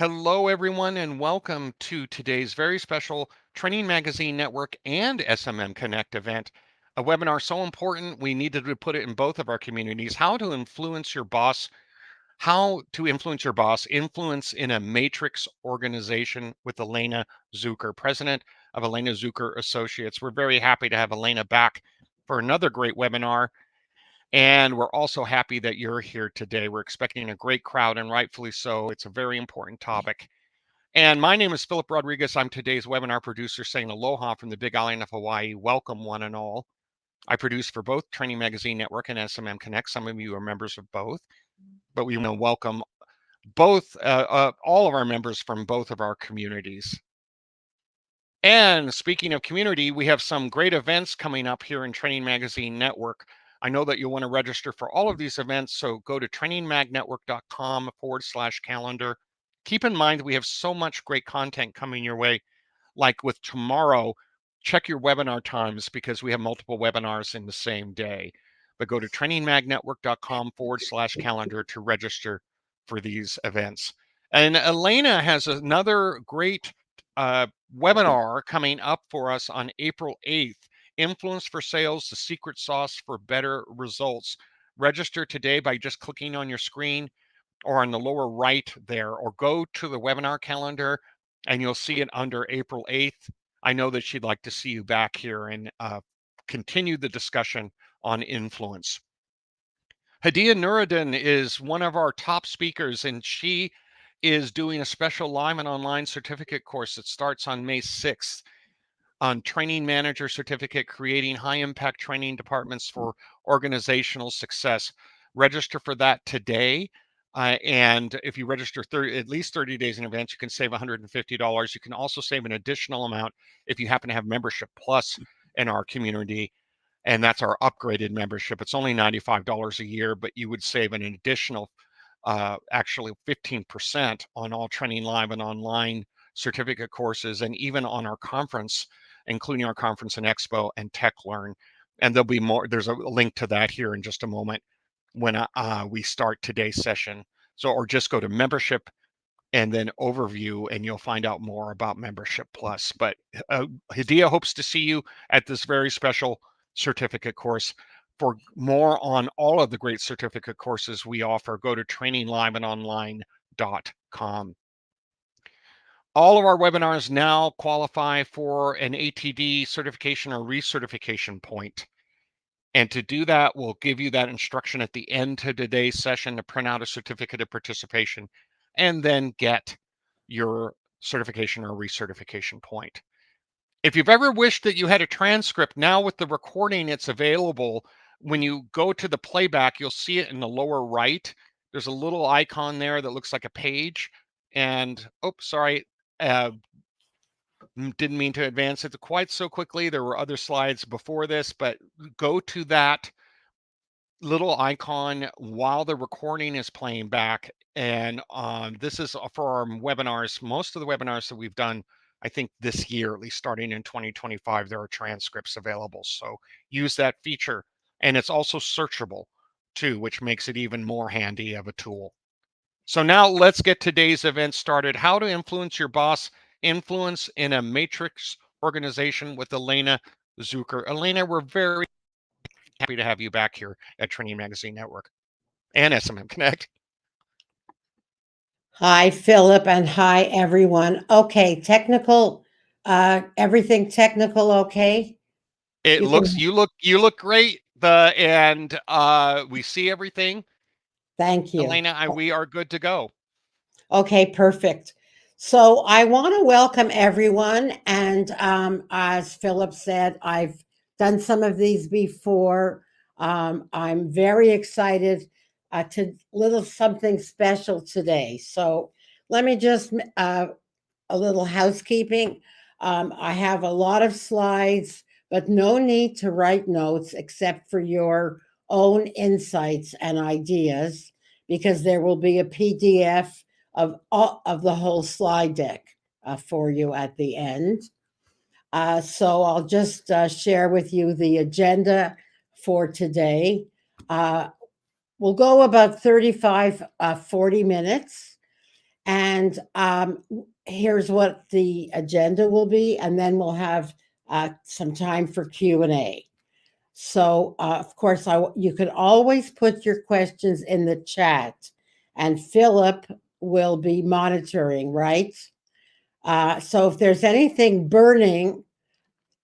Hello, everyone, and welcome to today's very special Training Magazine Network and SMM Connect event. A webinar so important, we needed to put it in both of our communities. How to influence your boss, influence in a matrix organization with Elaina Zuker, president of Elaina Zuker Associates. We're very happy to have Elaina back for another great webinar. And we're also happy that you're here today. We're expecting a great crowd, and rightfully so. It's a very important topic. And my name is Philip Rodriguez. I'm today's webinar producer saying aloha from the Big Island of Hawaii. Welcome, one and all. I produce for both Training Magazine Network and SMM Connect. Some of you are members of both, but we want to welcome all of our members from both of our communities. And speaking of community, we have some great events coming up here in Training Magazine Network. I know that you'll want to register for all of these events, so go to trainingmagnetwork.com/calendar. Keep in mind, we have so much great content coming your way. Like with tomorrow, check your webinar times because we have multiple webinars in the same day. But go to trainingmagnetwork.com/calendar to register for these events. And Elaina has another great webinar coming up for us on April 8th, Influence for Sales, the Secret Sauce for Better Results. Register today by just clicking on your screen or on the lower right there, or go to the webinar calendar and you'll see it under April 8th. I know that she'd like to see you back here and continue the discussion on influence. Hadiya Nuruddin is one of our top speakers, and she is doing a special live and online certificate course that starts on May 6th on Training Manager Certificate, Creating High Impact Training Departments for Organizational Success. Register for that today. And if you register at least 30 days in advance, you can save $150. You can also save an additional amount if you happen to have Membership Plus in our community. And that's our upgraded membership. It's only $95 a year, but you would save an additional, actually 15% on all Training Live and online certificate courses, and even on our conference, including our conference and expo and Tech Learn. And there'll be more. There's a link to that here in just a moment when we start today's session. So, or just go to membership and then overview, and you'll find out more about Membership Plus. But Hadiya hopes to see you at this very special certificate course. For more on all of the great certificate courses we offer, go to trainingliveandonline.com. All of our webinars now qualify for an ATD certification or recertification point. And to do that, we'll give you that instruction at the end of today's session to print out a certificate of participation and then get your certification or recertification point. If you've ever wished that you had a transcript, now with the recording, it's available. When you go to the playback, you'll see it in the lower right. There's a little icon there that looks like a page. And, oh, sorry, didn't mean to advance it quite so quickly. There were other slides before this, but go to that little icon while the recording is playing back. And this is for our webinars. Most of the webinars that we've done, I think this year, at least starting in 2025, there are transcripts available. So use that feature. And it's also searchable too, which makes it even more handy of a tool. So now let's get today's event started. How to influence your boss, influence in a matrix organization with Elaina Zuker. Elaina, we're very happy to have you back here at Training Magazine Network and SMM Connect. Hi, Philip, and hi, everyone. Okay, everything technical okay? It You can, looks you look great. We see everything. thank you. Elaina, we are good to go. Okay, perfect. So I want to welcome everyone. And as Philip said, I've done some of these before. I'm very excited to little something special today. So let me just a little housekeeping. I have a lot of slides, but no need to write notes except for your own insights and ideas, because there will be a PDF of the whole slide deck for you at the end. So I'll just share with you the agenda for today. We'll go about 35, 40 minutes. And here's what the agenda will be, and then we'll have some time for Q&A. So, of course, you could always put your questions in the chat, and Philip will be monitoring, right? So if there's anything burning,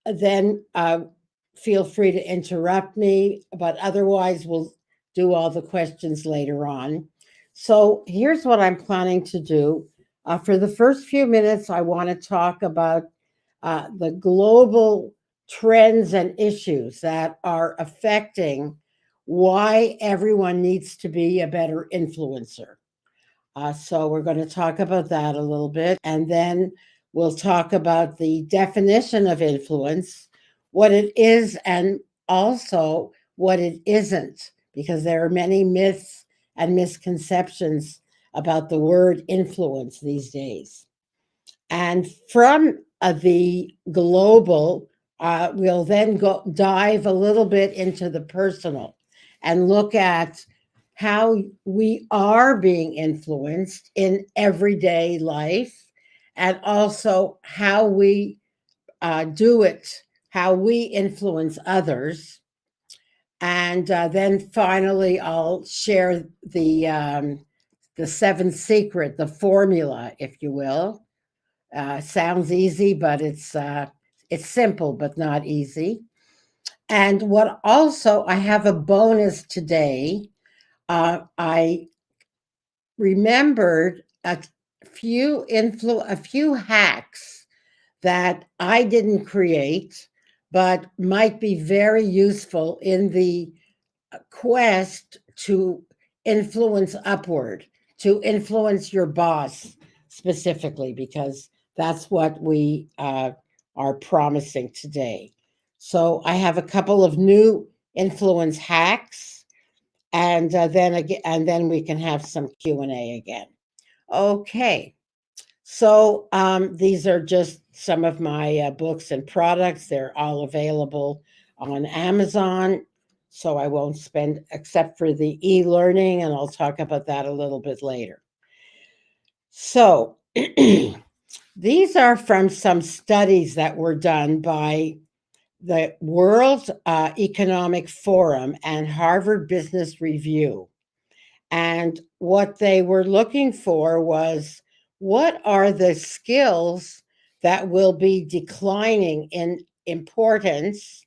then feel free to interrupt me, but otherwise, we'll do all the questions later on. So here's what I'm planning to do. For the first few minutes, I want to talk about the global trends and issues that are affecting why everyone needs to be a better influencer. So we're going to talk about that a little bit, and then we'll talk about the definition of influence, what it is, and also what it isn't, because there are many myths and misconceptions about the word influence these days. And from the global, we'll then go dive a little bit into the personal and look at how we are being influenced in everyday life, and also how we do it, how we influence others. And then finally, I'll share the seventh secret, the formula, if you will. Sounds easy, but it's simple, but not easy. And what also, I have a bonus today. I remembered a few hacks that I didn't create, but might be very useful in the quest to influence upward, to influence your boss specifically, because that's what we are promising today. So I have a couple of new influence hacks, and then again, and then we can have some Q&A again. Okay. So these are just some of my books and products. They're all available on Amazon. So I won't spend, except for the e-learning, and I'll talk about that a little bit later. So these are from some studies that were done by the World Economic Forum and Harvard Business Review. And what they were looking for was, what are the skills that will be declining in importance,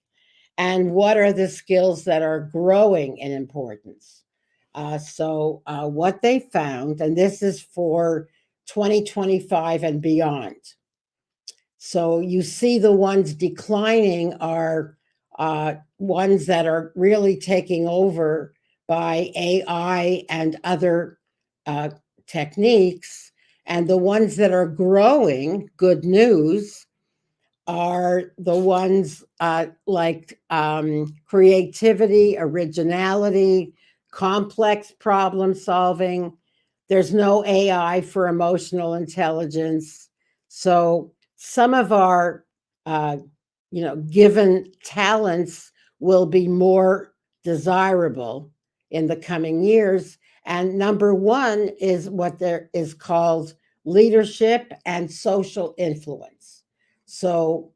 and what are the skills that are growing in importance? What they found, and this is for 2025 and beyond. So you see the ones declining are ones that are really taking over by AI and other uh, techniques. And the ones that are growing, good news, are the ones like creativity, originality, complex problem solving. There's no AI for emotional intelligence. So some of our, uh, given talents will be more desirable in the coming years. And number one is what there is called leadership and social influence. So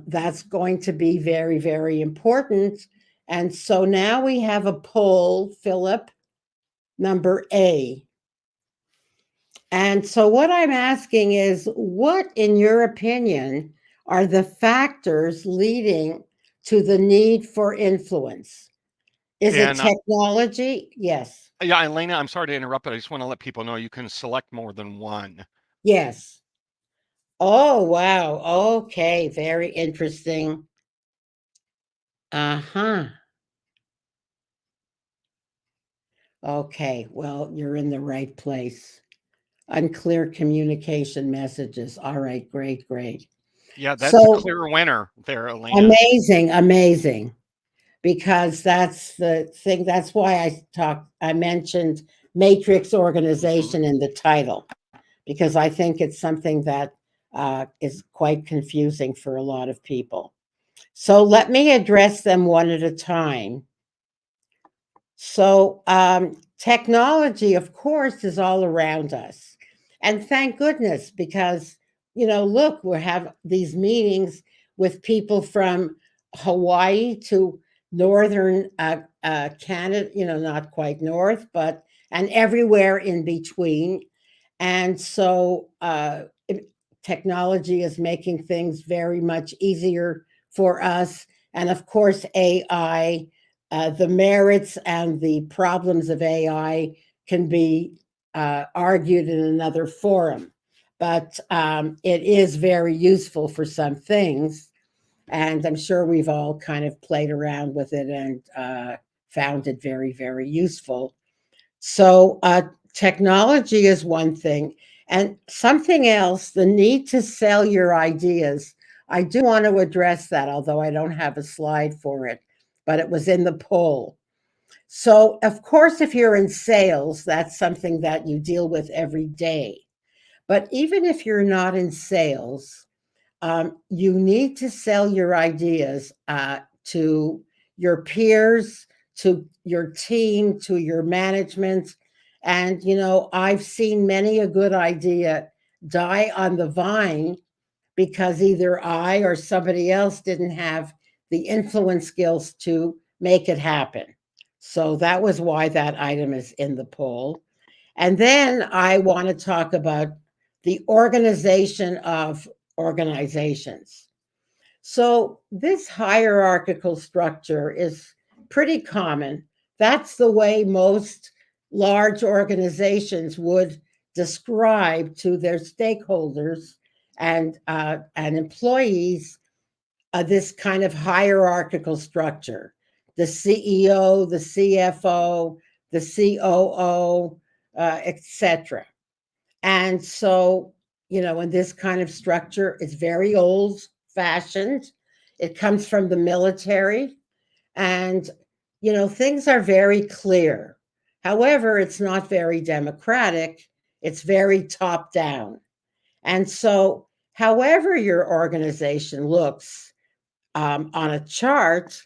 that's going to be very, very important. And so now we have a poll, Philip, number A. And so what I'm asking is, what, in your opinion, are the factors leading to the need for influence? Is it And technology? Yes. yeah, Elaina, I'm sorry to interrupt, but I just want to let people know you can select more than one. Yes. Oh, wow. Okay. Very interesting. Uh huh. Okay. Well, you're in the right place. Unclear communication messages. All right. Great. Great. Yeah, that's a So clear winner there, Elaina. amazing. Amazing. Because that's the thing. That's why I mentioned matrix Hmm. organization in the title, because I think it's something that is quite confusing for a lot of people. So let me address them one at a time. So technology, of course, is all around us. And thank goodness, because, look, we have these meetings with people from Hawaii to northern Canada, not quite north, but and everywhere in between. And so technology is making things very much easier for us. And of course, AI, the merits and the problems of AI can be argued in another forum. But it is very useful for some things. And I'm sure we've all kind of played around with it and found it very, very useful. So, technology is one thing. And something else, the need to sell your ideas. I do want to address that, although I don't have a slide for it, but it was in the poll. So, of course, if you're in sales, that's something that you deal with every day. But even if you're not in sales, you need to sell your ideas to your peers, to your team, to your management. And, I've seen many a good idea die on the vine because either I or somebody else didn't have the influence skills to make it happen. So that was why that item is in the poll. And then I want to talk about the organization of organizations. So, this hierarchical structure is pretty common. That's the way most large organizations would describe to their stakeholders and employees this kind of hierarchical structure. The CEO, the CFO, the COO, etc. And so, in this kind of structure, it's very old fashioned. It comes from the military, and, things are very clear. However, it's not very democratic, it's very top down. And so, however, your organization looks on a chart,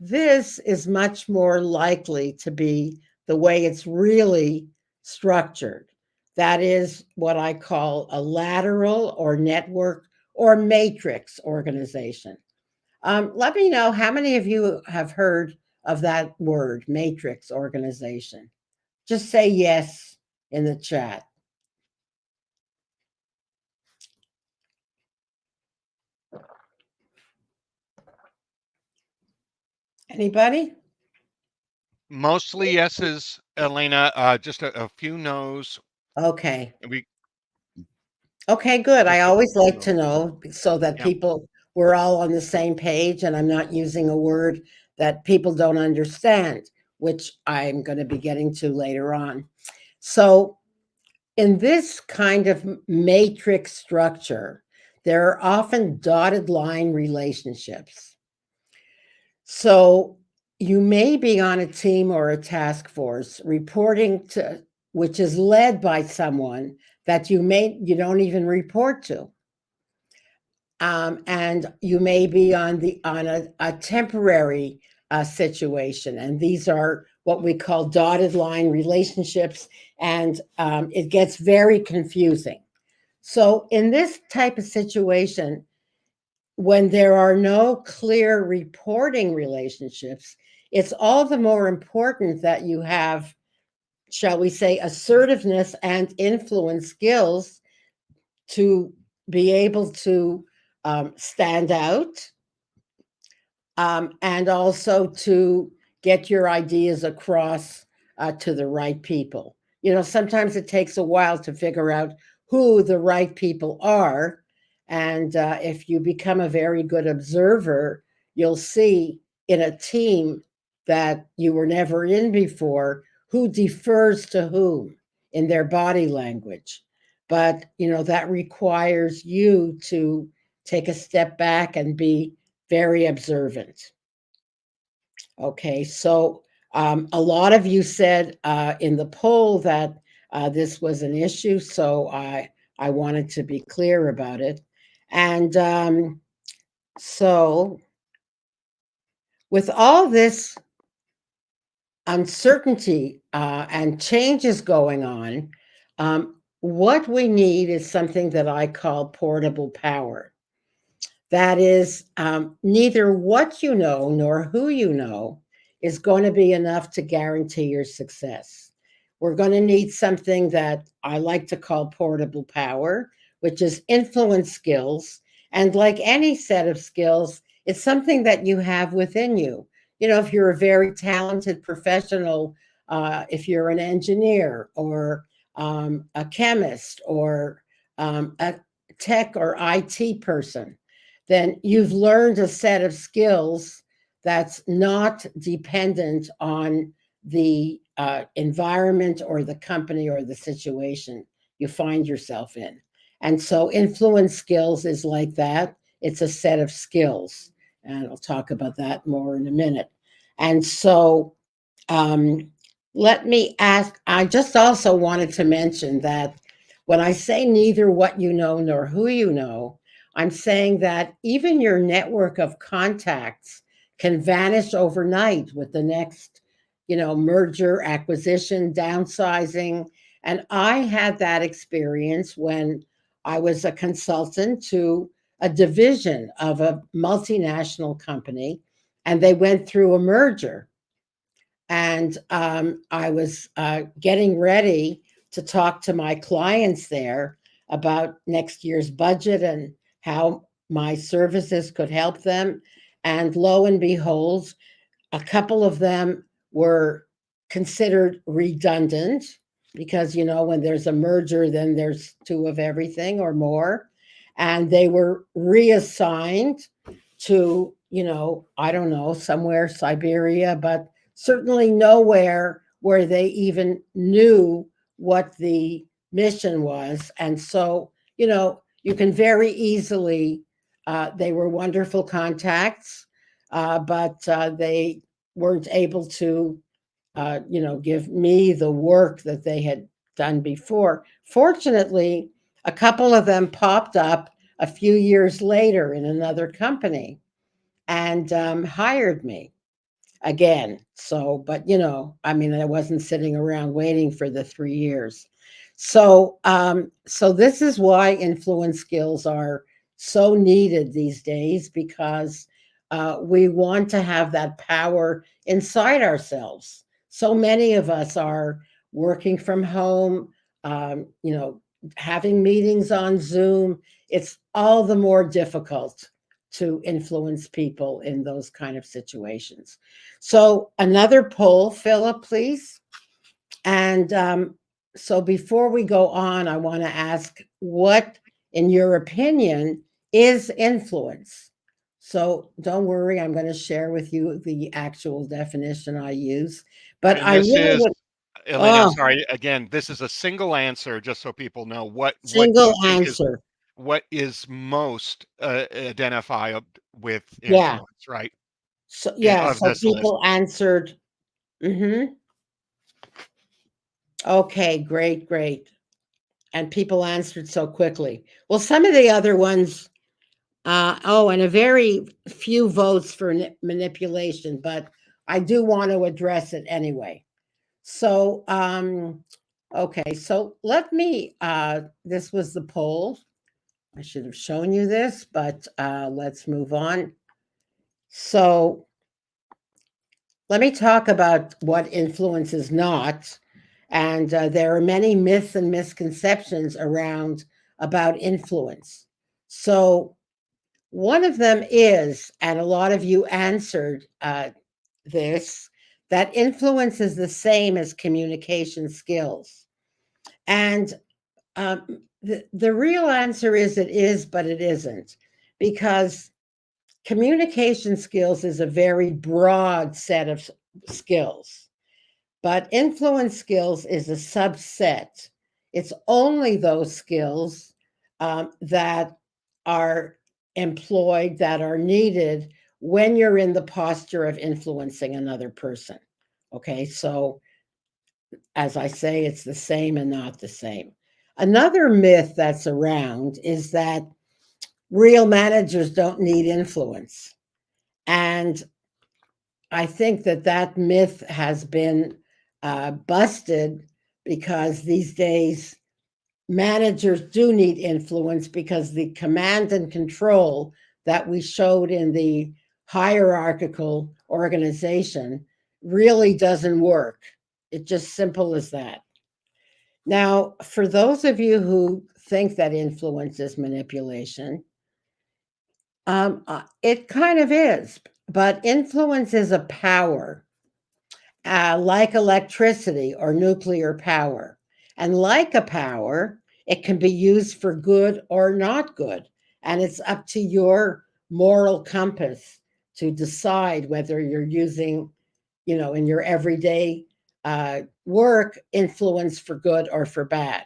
this is much more likely to be the way it's really structured. That is what I call a lateral or network or matrix organization. Let me know how many of you have heard of that word, matrix organization. Just say yes in the chat. Anybody? Mostly yeses, Elena. Just a few no's. Okay. We Okay, good. I just a always few like to no's. know so that Yeah. we're all on the same page and I'm not using a word that people don't understand, which I'm going to be getting to later on. So, in this kind of matrix structure, there are often dotted line relationships. So, you may be on a team or a task force reporting to, which is led by someone that you don't even report to, and you may be on a temporary situation, and these are what we call dotted line relationships, and it gets very confusing. So, in this type of situation, when there are no clear reporting relationships, it's all the more important that you have, shall we say, assertiveness and influence skills to be able to stand out, and also to get your ideas across to the right people. Sometimes it takes a while to figure out who the right people are. And if you become a very good observer, you'll see in a team that you were never in before who defers to whom in their body language. But, that requires you to take a step back and be very observant. Okay, so a lot of you said in the poll that this was an issue, so I wanted to be clear about it. And so, with all this uncertainty and changes going on, what we need is something that I call portable power. That is, neither what you know nor who you know is going to be enough to guarantee your success. We're going to need something that I like to call portable power, which is influence skills. And like any set of skills, it's something that you have within you. You know, if you're a very talented professional, if you're an engineer or a chemist or a tech or IT person, then you've learned a set of skills that's not dependent on the environment or the company or the situation you find yourself in. And so, influence skills is like that. It's a set of skills. And I'll talk about that more in a minute. And so, um, let me ask, I just also wanted to mention that when I say neither what you know nor who you know, I'm saying that even your network of contacts can vanish overnight with the next, merger, acquisition, downsizing. And I had that experience when I was a consultant to a division of a multinational company, and they went through a merger. And I was getting ready to talk to my clients there about next year's budget and how my services could help them. And lo and behold, a couple of them were considered redundant because, when there's a merger, then there's two of everything or more. And they were reassigned to, I don't know, somewhere, Siberia, but certainly nowhere where they even knew what the mission was. And so, you can very easily, they were wonderful contacts, but they weren't able to, give me the work that they had done before. Fortunately, a couple of them popped up a few years later in another company and hired me again. So, but I mean, I wasn't sitting around waiting for the 3 years. So this is why influence skills are so needed these days because we want to have that power inside ourselves. So many of us are working from home, um, you know, having meetings on Zoom. It's all the more difficult to influence people in those kind of situations. So, another poll, Philip, please. And so, before we go on, I want to ask what, in your opinion, is influence? So, don't worry, I'm going to share with you the actual definition I use. But And I this really is, would, Elena, I'm oh, sorry, again, this is a single answer, just so people know what single you think is answer. what is most identified with Yeah. influence, right? So, yeah. Of So, this list. people answered, mm-hmm. Okay, great, great. And people answered so quickly. Well, some of the other ones, and a very few votes for manipulation, but I do want to address it anyway. So, okay, so let me, this was the poll. I should have shown you this, but let's move on. So, let me talk about what influence is not. And there are many myths and misconceptions around about influence. So, one of them is, and a lot of you answered this, that influence is the same as communication skills. And the real answer is it is, but it isn't, because communication skills is a very broad set of skills, but influence skills is a subset. It's only those skills that are employed, that are needed when you're in the posture of influencing another person. Okay, so as I say, it's the same and not the same. Another myth that's around is that real managers don't need influence. And I think that that myth has been busted because these days managers do need influence because the command and control that we showed in the hierarchical organization really doesn't work. It's just simple as that. Now, for those of you who think that influence is manipulation, it kind of is, but influence is a power, like electricity or nuclear power. And like a power, it can be used for good or not good. And it's up to your moral compass to decide whether you're using, in your everyday work, influence for good or for bad.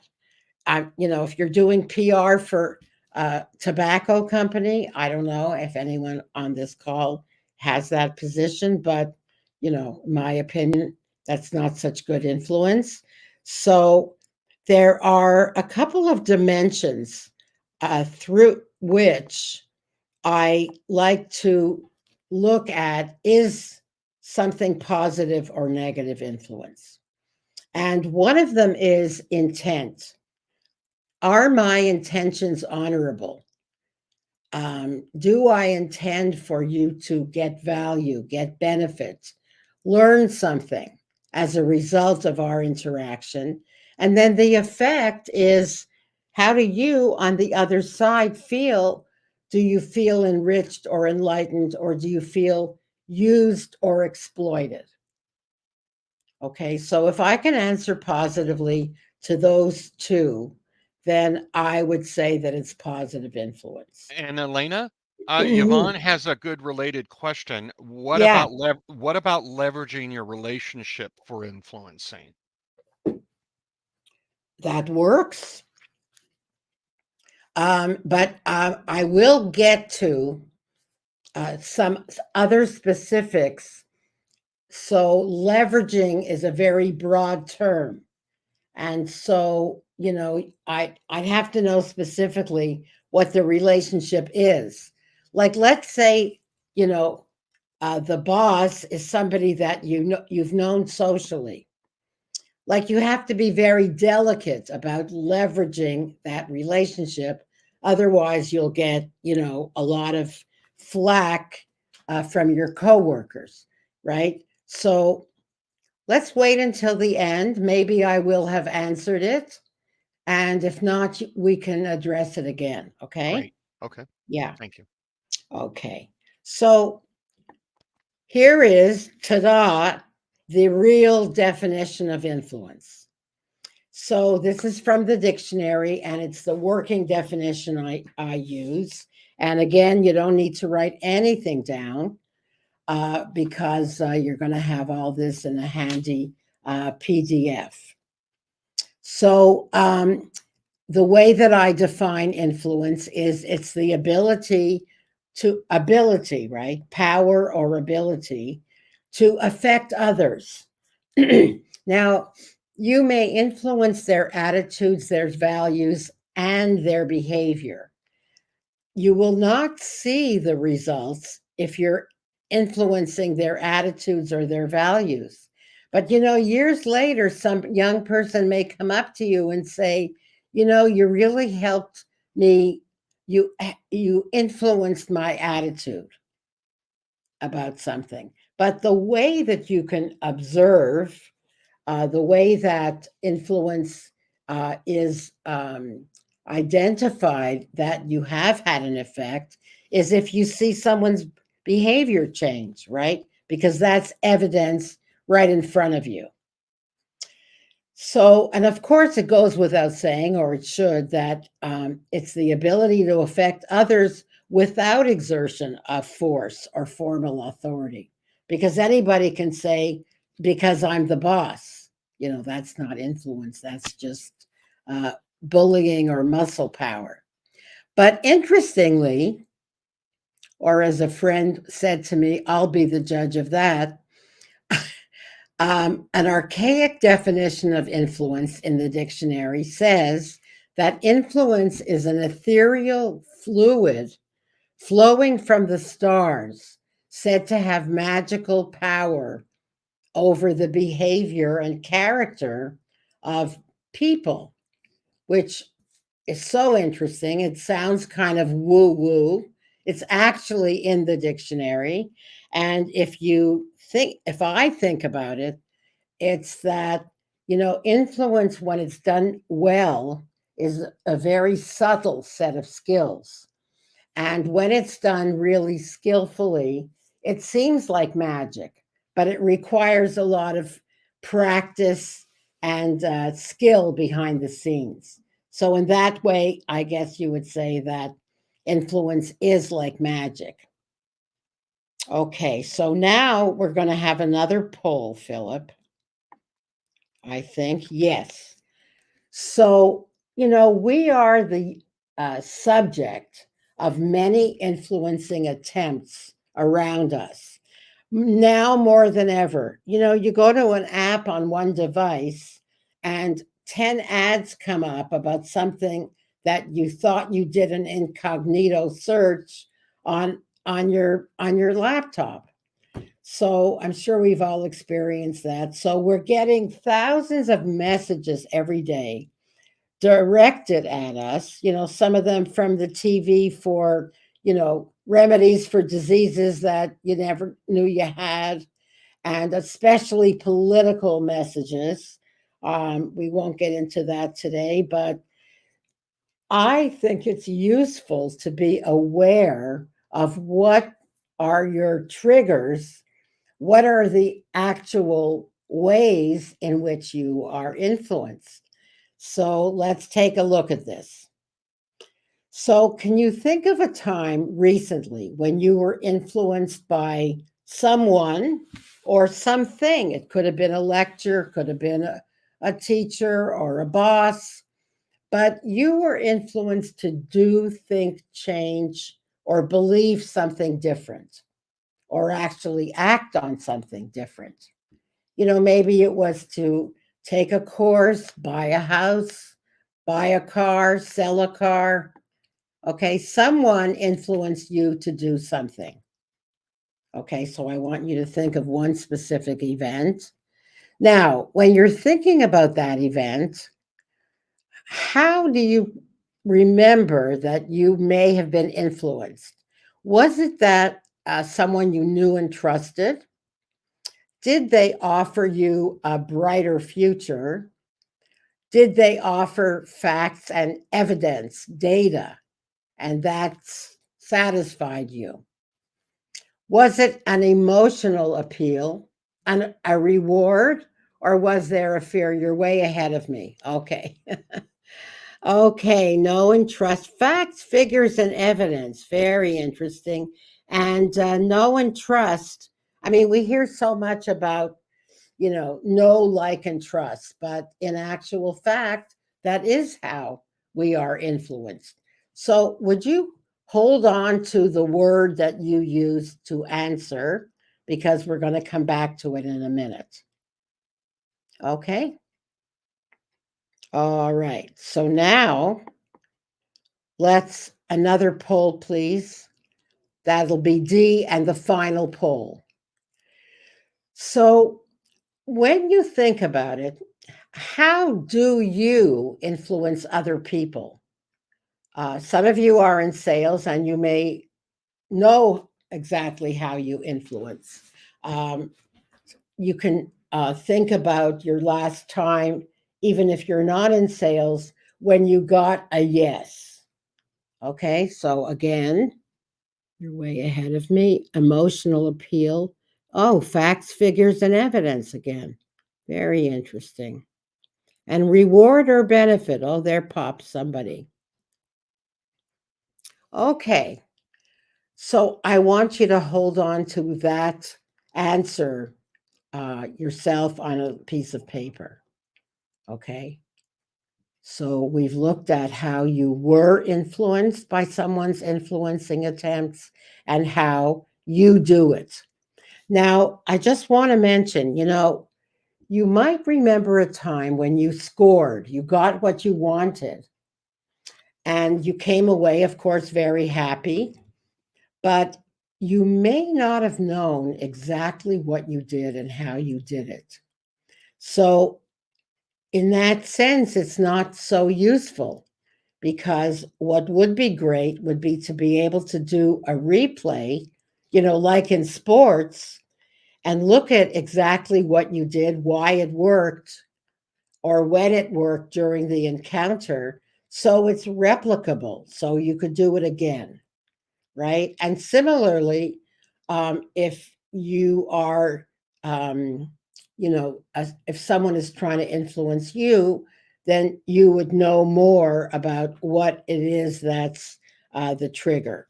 If you're doing PR for a tobacco company, I don't know if anyone on this call has that position, but in my opinion, that's not such good influence. So there are a couple of dimensions through which I like to look at is something positive or negative influence. And one of them is intent. Are my intentions honorable? Do I intend for you to get value, get benefits, learn something as a result of our interaction? And then the effect is, how do you on the other side feel? Do you feel enriched or enlightened, or do you feel used or exploited? Okay, so if I can answer positively to those two, then I would say that it's positive influence. And Elaina, Yvonne has a good related question. Yeah, What about leveraging your relationship for influencing? that works. But I will get to some other specifics. So, leveraging is a very broad term. And so, I'd have to know specifically what the relationship is. Like, let's say, you know, the boss is somebody that you've known socially. Like, you have to be very delicate about leveraging that relationship. Otherwise, you'll get, a lot of flack from your coworkers, right? So let's wait until the end. Maybe I will have answered it. And if not, we can address it again. Okay. Great. Okay. Yeah. Thank you. Okay. So here is, ta-da, the real definition of influence. So this is from the dictionary, and it's the working definition I use. And again, you don't need to write anything down because you're going to have all this in a handy PDF. So the way that I define influence is it's the ability, right? Power or ability to affect others. Now, you may influence their attitudes, their values, and their behavior. You will not see the results if you're influencing their attitudes or their values. But years later, some young person may come up to you and say, you really helped me. You influenced my attitude about something. But the way that you can observe, the way that influence is identified that you have had an effect is if you see someone's behavior change, right? Because that's evidence right in front of you. So, and of course, it goes without saying, or it should, that it's the ability to affect others without exertion of force or formal authority. Because anybody can say, because I'm the boss, that's not influence, that's just uh, bullying or muscle power. But interestingly, or as a friend said to me, I'll be the judge of that. An archaic definition of influence in the dictionary says that influence is an ethereal fluid flowing from the stars, said to have magical power over the behavior and character of people. which is so interesting. It sounds kind of woo woo. It's actually in the dictionary. And if I think about it, it's that, influence, when it's done well, is a very subtle set of skills. And when it's done really skillfully, it seems like magic, but it requires a lot of practice and skill behind the scenes. So, in that way, I guess you would say that influence is like magic. Okay, so now we're going to have another poll, Philip. I think, yes. So, we are the subject of many influencing attempts around us now more than ever. You go to an app on one device and 10 ads come up about something that you thought you did an incognito search on on your laptop. So I'm sure we've all experienced that. So we're getting thousands of messages every day directed at us, some of them from the TV for, remedies for diseases that you never knew you had, and especially political messages. We won't get into that today, but I think it's useful to be aware of what are your triggers, what are the actual ways in which you are influenced. So let's take a look at this. So, can you think of a time recently when you were influenced by someone or something? It could have been a lecture, could have been a teacher or a boss, but you were influenced to do, think, change, or believe something different, or actually act on something different. Maybe it was to take a course, buy a house, buy a car, sell a car. Okay, someone influenced you to do something. Okay, so I want you to think of one specific event. Now, when you're thinking about that event, how do you remember that you may have been influenced? Was it that someone you knew and trusted? Did they offer you a brighter future? Did they offer facts and evidence, data, and that's satisfied you? Was it an emotional appeal, a reward, or was there a fear? You're way ahead of me. Okay. Okay. Know and trust facts, figures, and evidence. Very interesting. And know and trust. I mean, we hear so much about know, like, and trust. But in actual fact, that is how we are influenced. So, would you hold on to the word that you used to answer? Because we're going to come back to it in a minute. Okay. All right. So now let's another poll, please. That'll be D and the final poll. So, when you think about it, how do you influence other people? Some of you are in sales and you may know exactly how you influence. Um, you can think about your last time, even if you're not in sales, when you got a yes. Okay, so again, you're way ahead of me. Emotional appeal. Oh, facts, figures, and evidence again. Very interesting. And reward or benefit. Oh, there pops somebody. Okay. So I want you to hold on to that answer yourself on a piece of paper. Okay. So we've looked at how you were influenced by someone's influencing attempts and how you do it. Now, I just want to mention, you might remember a time when you scored, you got what you wanted, and you came away, of course, very happy, but you may not have known exactly what you did and how you did it. So in that sense, it's not so useful because what would be great would be to be able to do a replay, like in sports, and look at exactly what you did, why it worked, or when it worked during the encounter. So it's replicable. So you could do it again, right? And similarly, if you are, if someone is trying to influence you, then you would know more about what it is that's the trigger.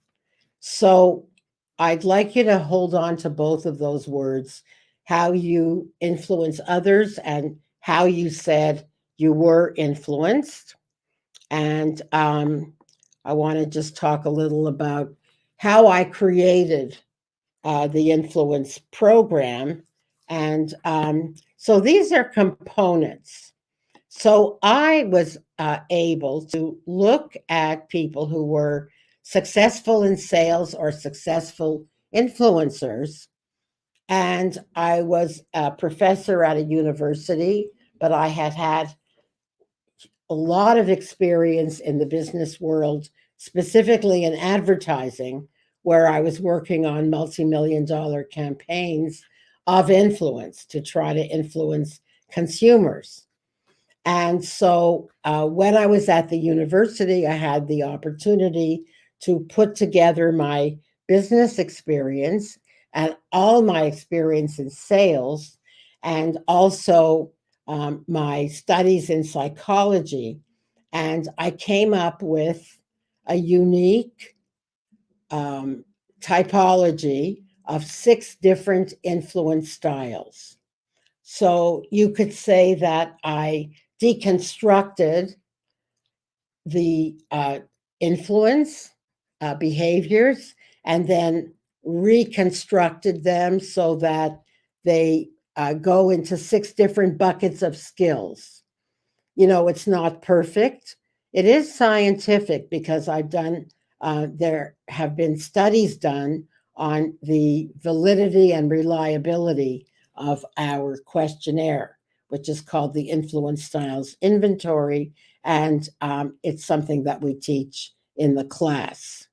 So I'd like you to hold on to both of those words, how you influence others and how you said you were influenced. And I want to just talk a little about how I created the influence program. And so these are components. So I was able to look at people who were successful in sales or successful influencers. And I was a professor at a university, but I had had a lot of experience in the business world, specifically in advertising, where I was working on multi-million dollar campaigns of influence to try to influence consumers. And so when I was at the university, I had the opportunity to put together my business experience and all my experience in sales, and also my studies in psychology. And I came up with a unique um, typology of 6 different influence styles. So you could say that I deconstructed the influence behaviors and then reconstructed them so that they go into 6 different buckets of skills. It's not perfect. It is scientific because there have been studies done on the validity and reliability of our questionnaire, which is called the Influence Styles Inventory. And it's something that we teach in the class.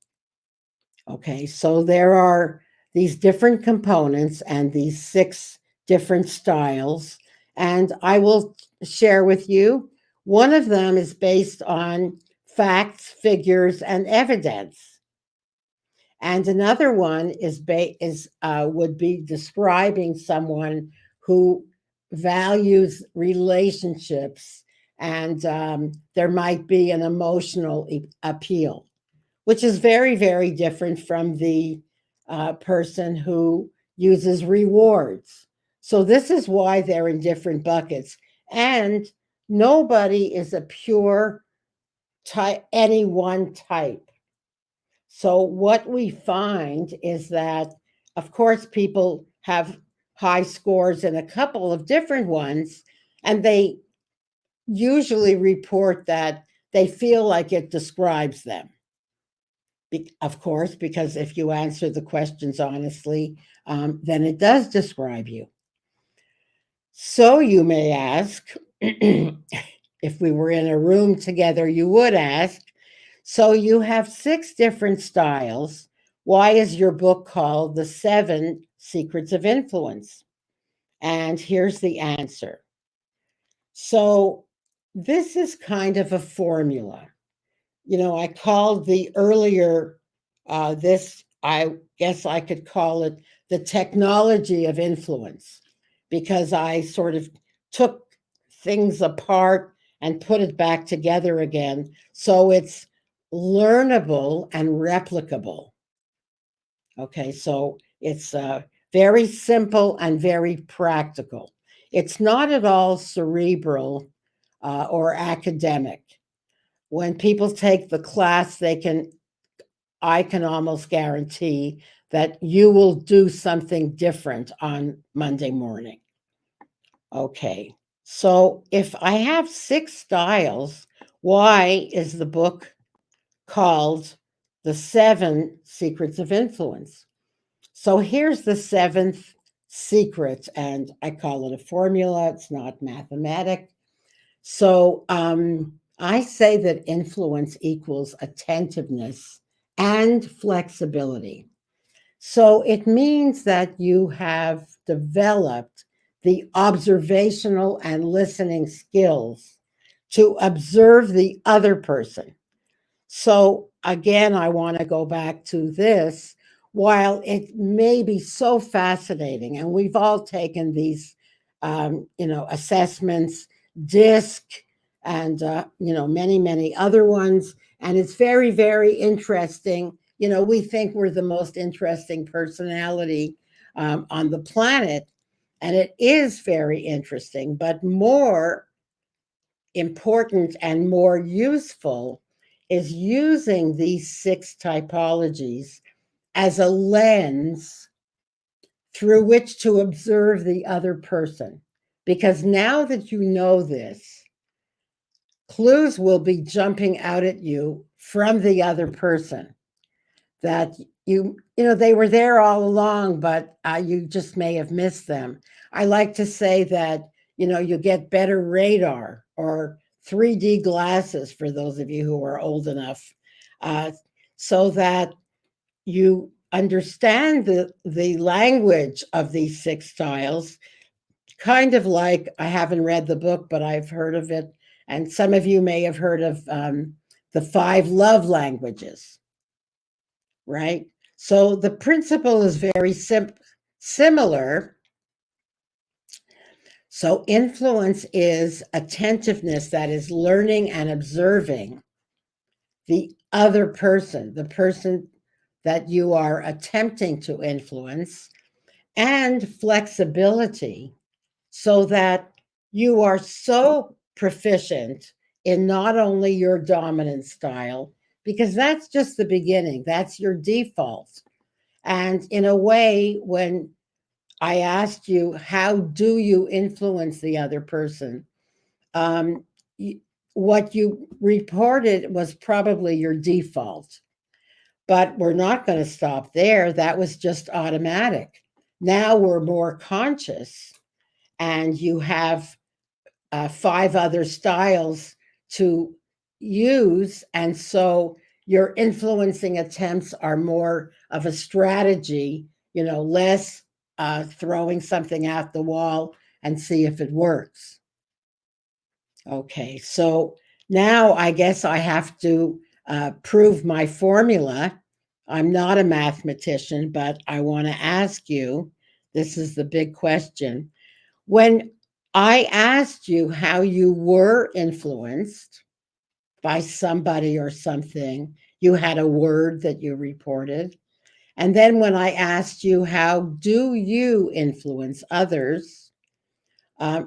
Okay, so there are these different components and these 6 different styles. And I will share with you one of them is based on facts, figures, and evidence. And another one would be describing someone who values relationships, and there might be an emotional appeal, which is very, very different from the person who uses rewards. So, this is why they're in different buckets. And nobody is a pure type, any one type. So, what we find is that, of course, people have high scores in a couple of different ones, and they usually report that they feel like it describes them. Of course, because if you answer the questions honestly, then it does describe you. So you may ask, if we were in a room together, you would ask, so you have 6 different styles. Why is your book called The 7 Secrets of Influence? And here's the answer. So this is kind of a formula. I called the earlier this, I guess I could call it the technology of influence, because I sort of took things apart and put it back together again. So it's learnable and replicable. Okay, so it's very simple and very practical. It's not at all cerebral or academic. When people take the class, I can almost guarantee that you will do something different on Monday morning. Okay. So if I have 6 styles, why is the book called The 7 Secrets of Influence? So here's the 7th secret, and I call it a formula. It's not mathematic. So I say that influence equals attentiveness and flexibility. So it means that you have developed the observational and listening skills to observe the other person. So again, I want to go back to this. While it may be so fascinating, and we've all taken these, assessments, DISC, and many, many other ones, and it's very, very interesting. We think we're the most interesting personality on the planet, and it is very interesting. But more important and more useful is using these six typologies as a lens through which to observe the other person. Because now that you know this, clues will be jumping out at you from the other person that they were there all along, but you just may have missed them. I like to say that you get better radar or 3D glasses for those of you who are old enough, uh, so that you understand the language of these six styles. Kind of like, I haven't read the book, but I've heard of it, and some of you may have heard of the five love languages, right? So the principle is very similar. So influence is attentiveness, that is learning and observing the other person, the person that you are attempting to influence, and flexibility, so that you are so proficient in not only your dominant style, because that's just the beginning, that's your default. And in a way, when I asked you, how do you influence the other person? Um, what you reported was probably your default, but we're not going to stop there. That was just automatic. Now we're more conscious, and you have five other styles to use. And so your influencing attempts are more of a strategy, less throwing something at the wall and see if it works. Okay, so now I guess I have to prove my formula. I'm not a mathematician, but I want to ask you, this is the big question. When I asked you how you were influenced by somebody or something, you had a word that you reported. And then when I asked you, how do you influence others,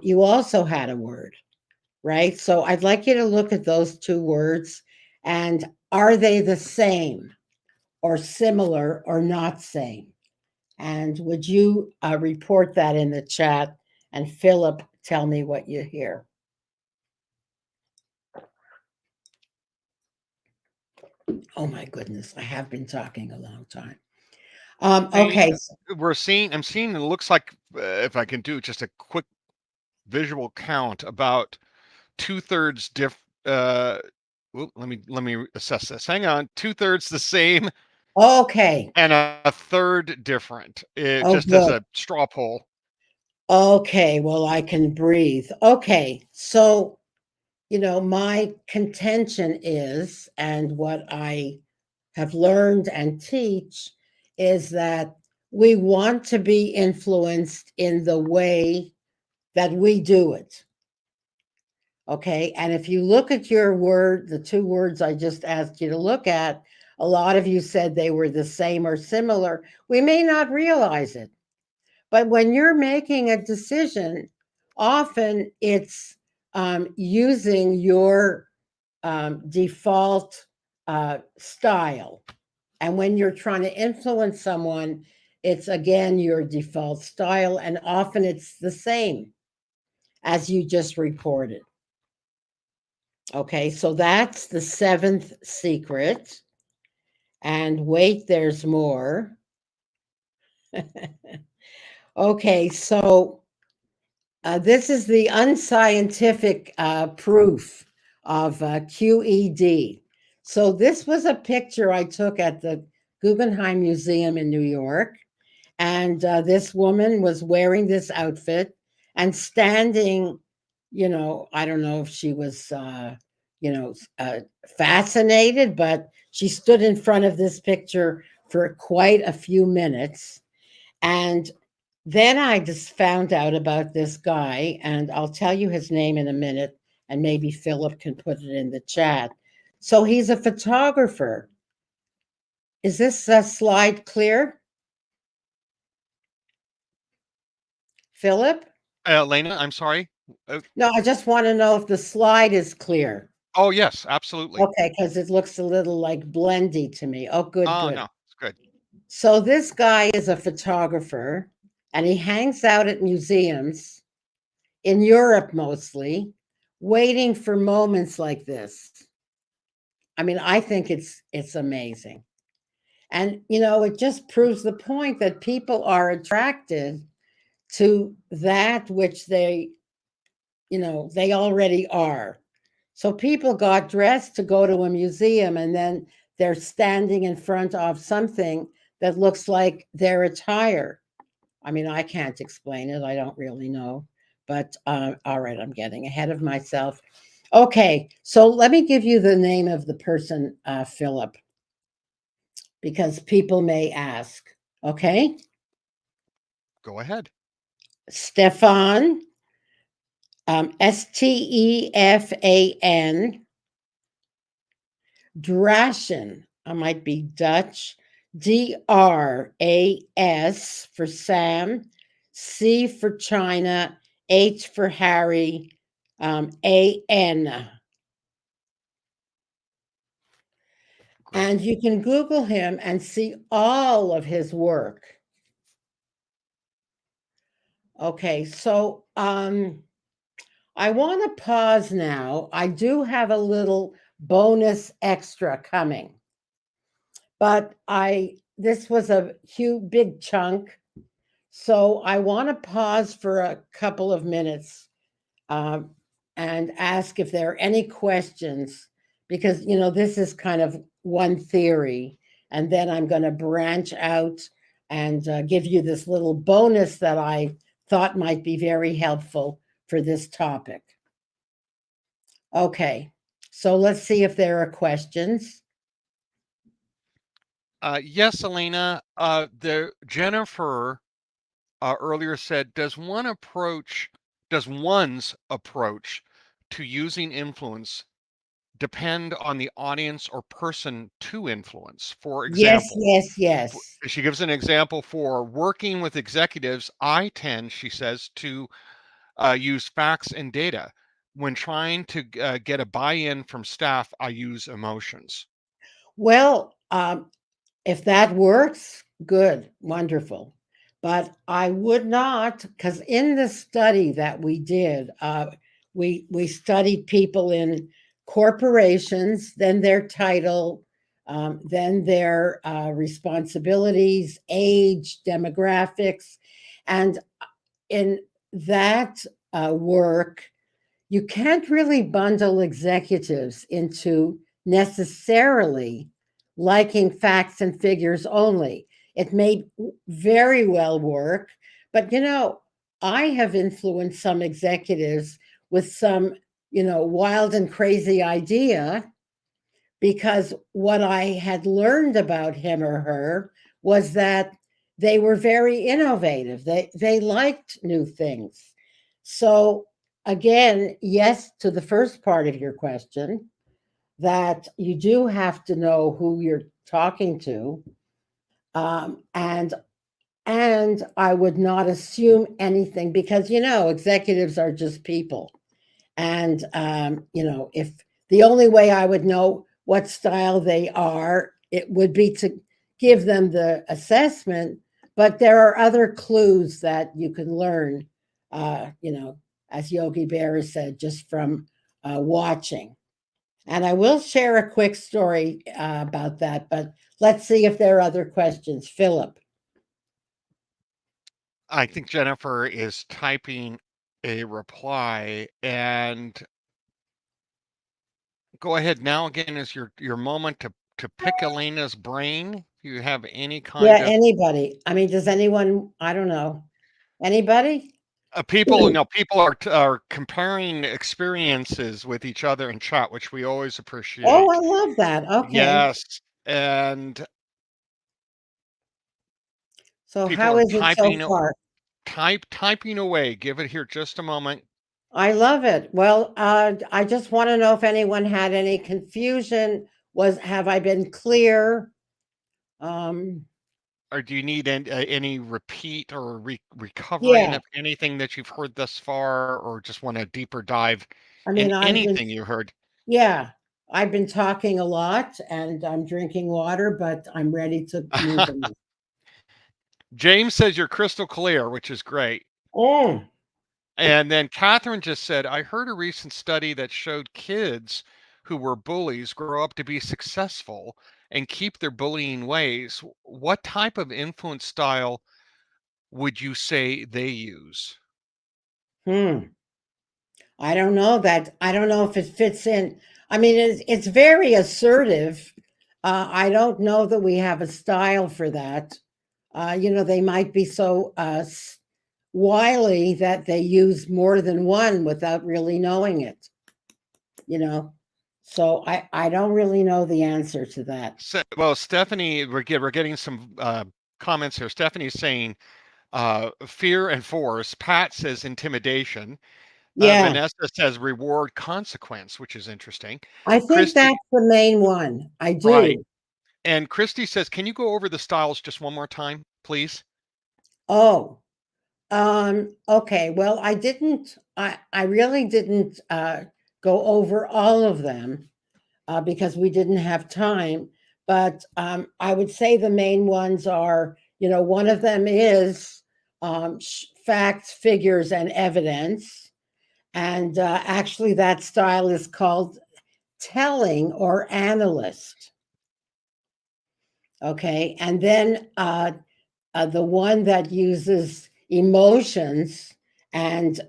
you also had a word, right? So I'd like you to look at those two words, and are they the same or similar or not same? And would you report that in the chat? And Philip, tell me what you hear. Oh my goodness, I have been talking a long time. See, Okay. I'm seeing it looks like, if I can do just a quick visual count, about two-thirds uh, let me assess this. Hang on. Two-thirds the same Okay. and a third different. Oh, Just as good. a straw poll. Okay. Well, I can breathe. Okay. So, my contention is, and what I have learned and teach, is that we want to be influenced in the way that we do it. Okay. And if you look at your word, the two words I just asked you to look at, a lot of you said they were the same or similar. We may not realize it, but when you're making a decision, often it's using your default style. And when you're trying to influence someone, it's again your default style. And often it's the same as you just reported. Okay, so that's the seventh secret. And wait, there's more. Okay, so This is the unscientific proof of QED. So, this was a picture I took at the Guggenheim Museum in New York. And this woman was wearing this outfit and standing, I don't know if she was, you know, uh, fascinated, but she stood in front of this picture for quite a few minutes. And then I just found out about this guy, and I'll tell you his name in a minute, and maybe Philip can put it in the chat. So he's a photographer. Is this slide clear, Philip? Lena, I'm sorry. No, I just want to know if the slide is clear. Oh, yes, absolutely. Okay, because it looks a little like blendy to me. Oh, good, Oh, good. no, it's good. So this guy is a photographer and he hangs out at museums in Europe mostly, waiting for moments like this. I mean, I think it's amazing. And it just proves the point that people are attracted to that which they already are. So people got dressed to go to a museum and then they're standing in front of something that looks like their attire. I mean, I can't explain it. I don't really know. But all right, I'm getting ahead of myself. Okay, so let me give you the name of the person, Philip, because people may ask. Okay, Go ahead. Stefan, Stefan Draschen. I might be Dutch. Dras for Sam, C for China, H for Harry, An. Great. And you can Google him and see all of his work. Okay, so I want to pause now. I do have a little bonus extra coming, but this was a huge big chunk. So I want to pause for a couple of minutes um, and ask if there are any questions, because this is kind of one theory, and then I'm going to branch out and give you this little bonus that I thought might be very helpful for this topic. Okay, so let's see if there are questions. Yes, Elena. The Jennifer earlier said, does one's approach to using influence depend on the audience or person to influence? For Yes, example, yes, yes. she gives an example for working with executives. I tend, she says, to use facts and data. When trying to get a buy in from staff, I use emotions. Well, if that works, good, wonderful. But I would not, because in the study that we did, we studied people in corporations, then their title, then their responsibilities, age, demographics, and in that work, you can't really bundle executives into necessarily liking facts and figures only. It may very well work, but I have influenced some executives with some, wild and crazy idea because what I had learned about him or her was that they were very innovative. They liked new things. So again, yes to the first part of your question, that you do have to know who you're talking to, and I would not assume anything because executives are just people, and if the only way I would know what style they are, it would be to give them the assessment. But there are other clues that you can learn, as Yogi Berra said, just from watching. And I will share a quick story about that, but let's see if there are other questions. Philip. I think Jennifer is typing a reply. And go ahead now. Again, is your moment to pick Elena's brain. If you have any Yeah, kind of anybody. I mean, does anyone, I don't know. Anybody? people, no, people are comparing experiences with each other in chat, which we always Oh, I appreciate. love that. Okay. Yes, and So people how are is it so far? typing away. Give it here just a moment. I love it. Well, I just want to know if anyone had any confusion. Have I been clear? Um, Or do you need any repeat or recovering yeah. of anything that you've heard thus far, or just want a deeper dive I in mean, anything you heard? yeah, I've been talking a lot and I'm drinking water, but I'm ready to move on. James says you're crystal clear, which is great. Oh, And then Catherine just said, I heard a recent study that showed kids who were bullies grow up to be successful and keep their bullying ways. What type of influence style would you say they use? hmm. I don't know that. I don't know if it fits in. I mean, it's very assertive. I don't know that we have a style for that. They might be so wily that they use more than one without really knowing it. You know, so I don't really know the answer to that. Well, Stephanie, we're getting some comments here. Stephanie's saying fear and force. Pat says intimidation. Yeah, Vanessa says reward consequence, which is interesting. I think Christy, that's the main one. I right. do. And Christy says, can you go over the styles just one more time, please? Oh, okay. Well, I really didn't go over all of them because we didn't have time. But I would say the main ones are, one of them is facts, figures, and evidence. And actually, that style is called telling or analyst. Okay. And then the one that uses emotions and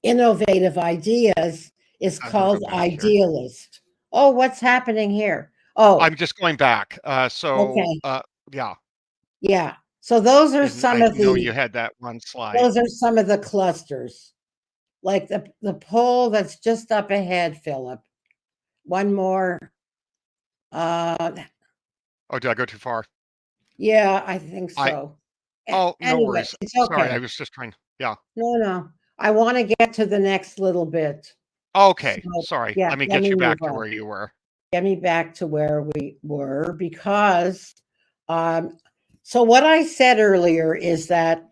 innovative ideas is I'm going to go called back here. idealist. Oh, what's happening here? Oh, I'm just going back. okay, Yeah. yeah. So those are And some I of know the you had that one slide. those are some of the clusters. Like the poll that's just up ahead, Philip. One more. Uh, Oh, did I go too far? yeah, I think I, so. oh, no Anyway, worries. it's Sorry. I okay. was just trying. Yeah. No, no. I want to get to the next little bit. So, Okay. Sorry. yeah, Let me let get me you move back to on. where you were. Get me back to where we were because, um, so what I said earlier is that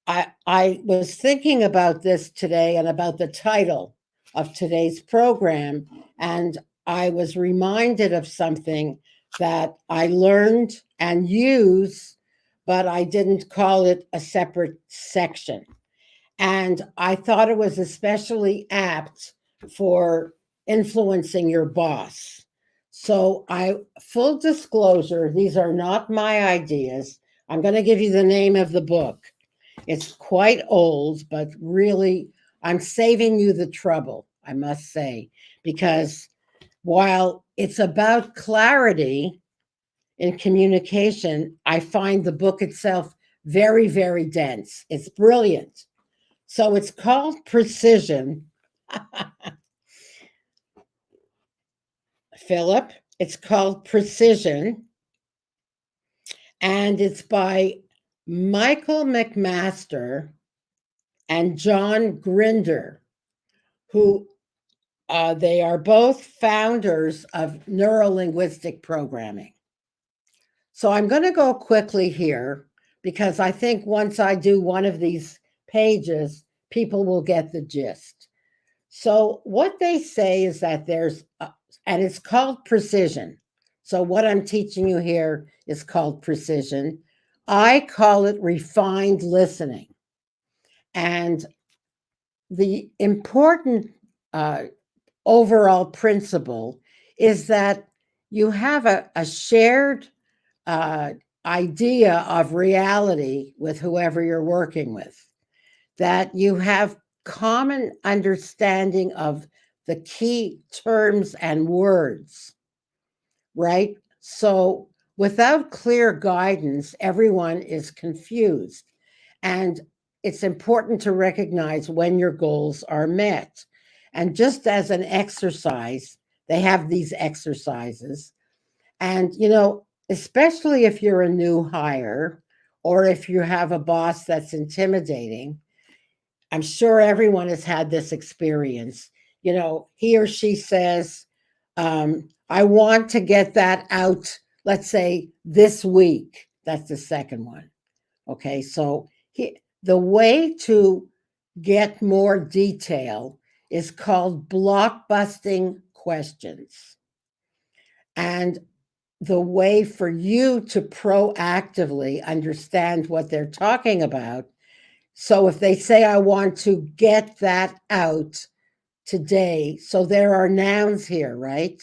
I was thinking about this today and about the title of today's program, and I was reminded of something that I learned and use, but I didn't call it a separate section. And I thought it was especially apt for influencing your boss. So, full disclosure, these are not my ideas. I'm going to give you the name of the book. It's quite old, but really, I'm saving you the trouble, I must say, because while it's about clarity in communication, I find the book itself very, very dense. It's brilliant. So it's called Precision, Philip. It's called Precision, and it's by Michael McMaster and John Grinder, who they are both founders of neurolinguistic programming. So I'm going to go quickly here because I think once I do one of these pages, people will get the gist. So, what they say is that and it's called precision. So, what I'm teaching you here is called precision. I call it refined listening. And the important uh, overall principle is that you have a shared uh, idea of reality with whoever you're working with. that you have common understanding of the key terms and words, right? So without clear guidance, everyone is confused. And it's important to recognize when your goals are met. And just as an exercise, they have these exercises. And, especially if you're a new hire or if you have a boss that's intimidating, I'm sure everyone has had this experience. He or she says, I want to get that out, let's say this week. That's the second one. Okay, so the way to get more detail is called blockbusting questions. And the way for you to proactively understand what they're talking about. So if they say, I want to get that out today, so there are nouns here, right?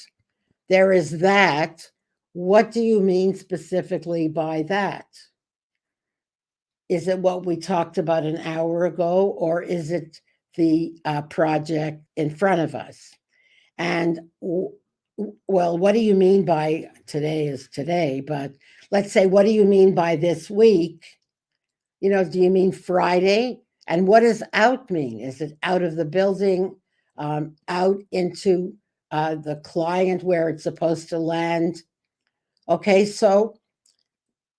There is that. What do you mean specifically by that? Is it what we talked about an hour ago, or is it the project in front of us? And well, what do you mean by today is today? But let's say, what do you mean by this week? Do you mean Friday? And what does out mean? Is it out of the building, out into the client where it's supposed to land? Okay, so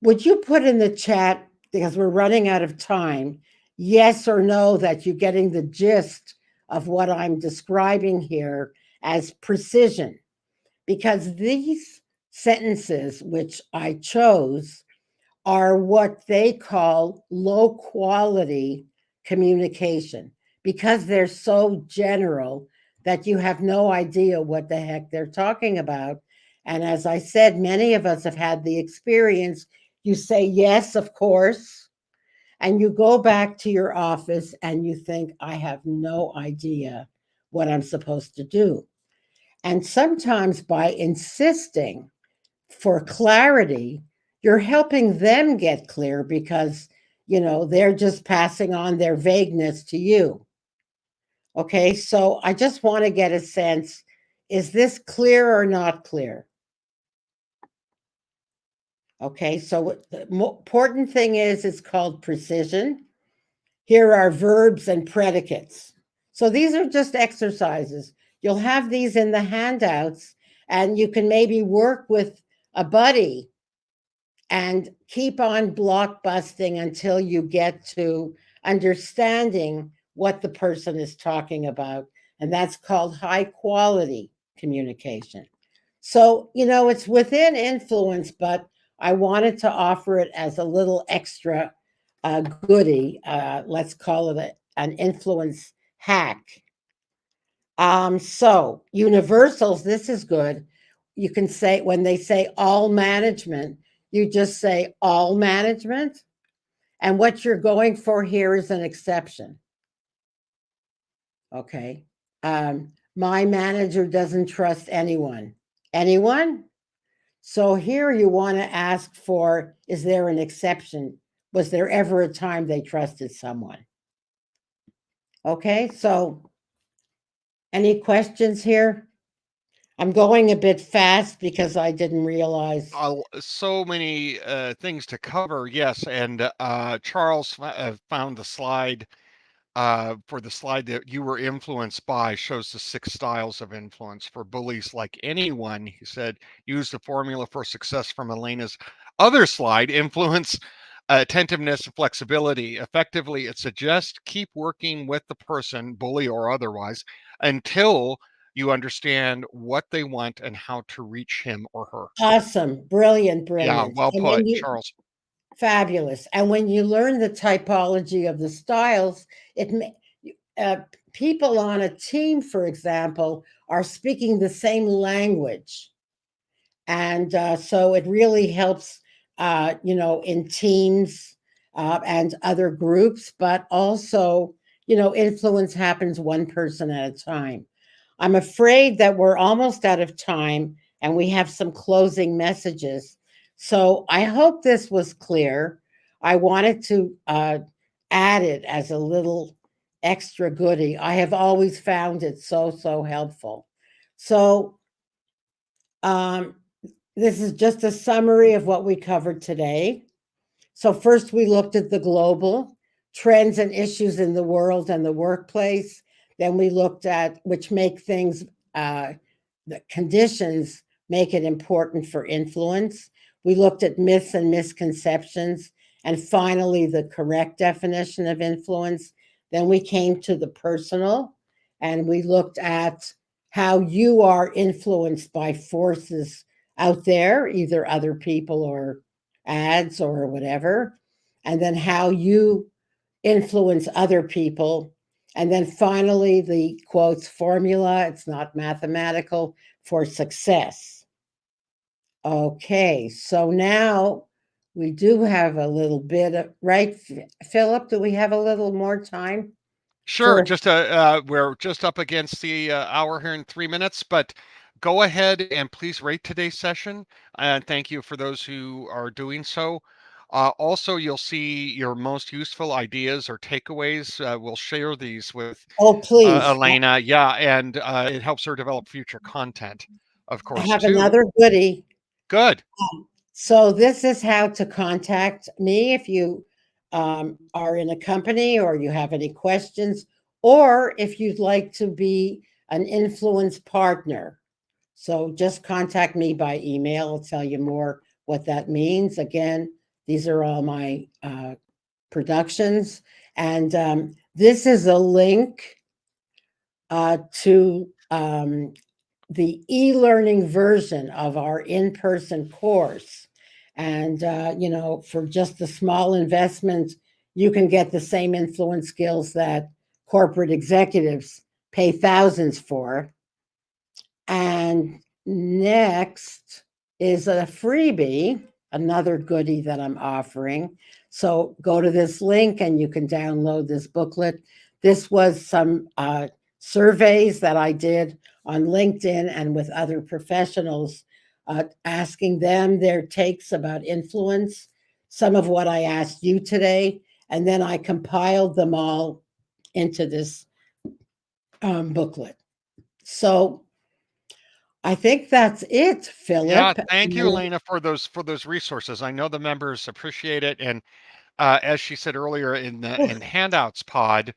would you put in the chat, because we're running out of time, yes or no, that you're getting the gist of what I'm describing here as precision? Because these sentences, which I chose, are what they call low quality communication because they're so general that you have no idea what the heck they're talking about. And as I said, many of us have had the experience. You say, yes, of course. And you go back to your office and you think, I have no idea what I'm supposed to do. And sometimes by insisting for clarity, you're helping them get clear because, they're just passing on their vagueness to you. Okay, so I just want to get a sense, is this clear or not clear? Okay, so the important thing is it's called precision. Here are verbs and predicates. So these are just exercises. You'll have these in the handouts, and you can maybe work with a buddy and keep on blockbusting until you get to understanding what the person is talking about. And that's called high quality communication. So, it's within influence, but I wanted to offer it as a little extra goodie. Let's call it an influence hack. So universals, this is good. You can say when they say all management, you just say all management. And what you're going for here is an exception. Okay. My manager doesn't trust anyone. Anyone? So here you want to ask for, is there an exception? Was there ever a time they trusted someone? Okay. So any questions here? I'm going a bit fast because I didn't realize. So many things to cover. Yes, and Charles found the slide for the slide that you were influenced by, shows the 6 styles of influence for bullies like anyone. He said, use the formula for success from Elena's other slide, influence, attentiveness, and flexibility. Effectively, it suggests keep working with the person, bully or otherwise, until you understand what they want and how to reach him or her. Awesome, brilliant, Yeah, brilliant. well And when put, you Charles. fabulous. And when you learn the typology of the styles, it uh, people on a team, for example, are speaking the same language, and so it really helps, in teams and other groups. But also, influence happens one person at a time. I'm afraid that we're almost out of time and we have some closing messages. So I hope this was clear. I wanted to added as a little extra goodie. I have always found it so helpful. So, um, this is just a summary of what we covered today. So, first, we looked at the global trends and issues in the world and the workplace. Then, we looked at which make things, the conditions make it important for influence. We looked at myths and misconceptions. And finally, the correct definition of influence. Then, we came to the personal and we looked at how you are influenced by forces out there, either other people or ads or whatever, and then how you influence other people. And then finally, the quotes formula, it's not mathematical, for success. Okay, so now we do have a little bit of, right, Philip? Do we have a little more time Sure, for? just we're just up against the hour here in 3 minutes, but go ahead and please rate today's session. And thank you for those who are doing so. Also, you'll see your most useful ideas or takeaways. We'll share these with Oh, please. Elaina. Yeah, and it helps her develop future content, of I course, have too. another goodie. Good. So this is how to contact me if you are in a company or you have any questions, or if you'd like to be an influence partner. So just contact me by email. I'll tell you more what that means. Again, these are all my productions, and this is a link to the e-learning version of our in-person course. And for just a small investment, you can get the same influence skills that corporate executives pay thousands for. And next is a freebie, another goodie that I'm offering. So go to this link and you can download this booklet. This was some surveys that I did on LinkedIn and with other professionals, asking them their takes about influence, some of what I asked you today. And then I compiled them all into this booklet. So I think that's it, Yeah, Philip. thank you, Elena, for those resources. I know the members appreciate it, and as she said earlier in the handouts pod,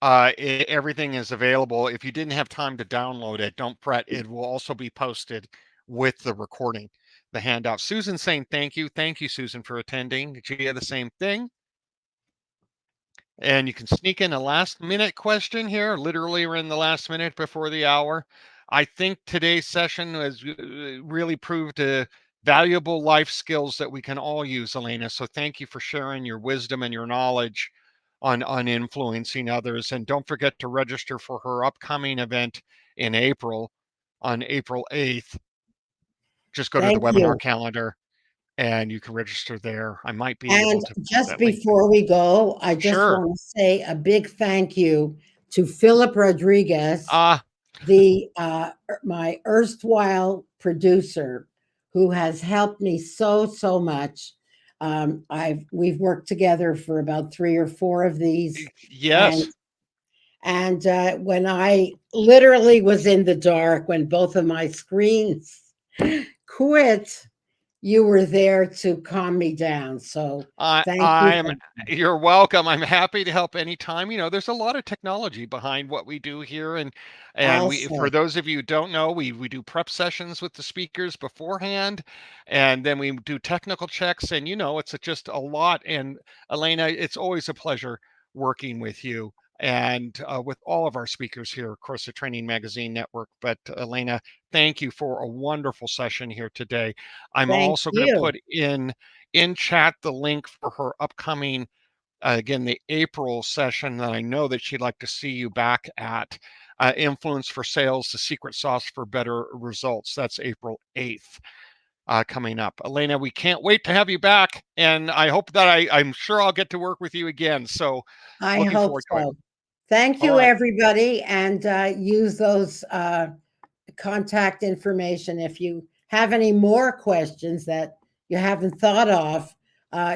everything is available. If you didn't have time to download it, don't fret. It will also be posted with the recording, the handout. Susan saying thank you. Thank you, Susan, for attending. Gia, the same thing. And you can sneak in a last minute question here. Literally, we're in the last minute before the hour. I think today's session has really proved valuable life skills that we can all use, Elena. So thank you for sharing your wisdom and your knowledge on influencing others. And don't forget to register for her upcoming event in April on April 8th. Just go to the Thank webinar you. calendar and you can register there. I might be able And to post just that link. before we go, I just Sure. want to say a big thank you to Philip Rodriguez, Ah, the my erstwhile producer, who has helped me so much. I've we've worked together for about 3 or 4 of these, and yes. when I literally was in the dark when both of my screens quit, you were there to calm me down. So I thank you I'm for you're welcome. I'm happy to help anytime. You know, there's a lot of technology behind what we do here and we for also. those of you who don't know, we do prep sessions with the speakers beforehand and then we do technical checks and it's just a lot and Elena, it's always a pleasure working with you and with all of our speakers here, of course, the Training Magazine Network. But Elena, thank you for a wonderful session here today. I'm Thank also going to you. put in chat the link for her upcoming again the April session that I know that she'd like to see you back at, influence for sales, the secret sauce for better results. That's April 8th, coming up. Elena, we can't wait to have you back and I hope that I'm sure I'll get to work with you again, so I looking hope forward to it. so. Thank All you, right. everybody, and use those contact information if you have any more questions that you haven't thought of.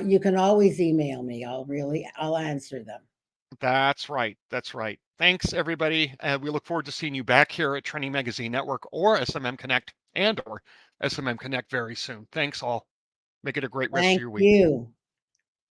you can always email me. I'll answer them. That's right. That's right. Thanks, everybody. We look forward to seeing you back here at Training Magazine Network or SMM Connect and or SMM Connect very soon. Thanks all. Make it a great rest of Thank your week. you.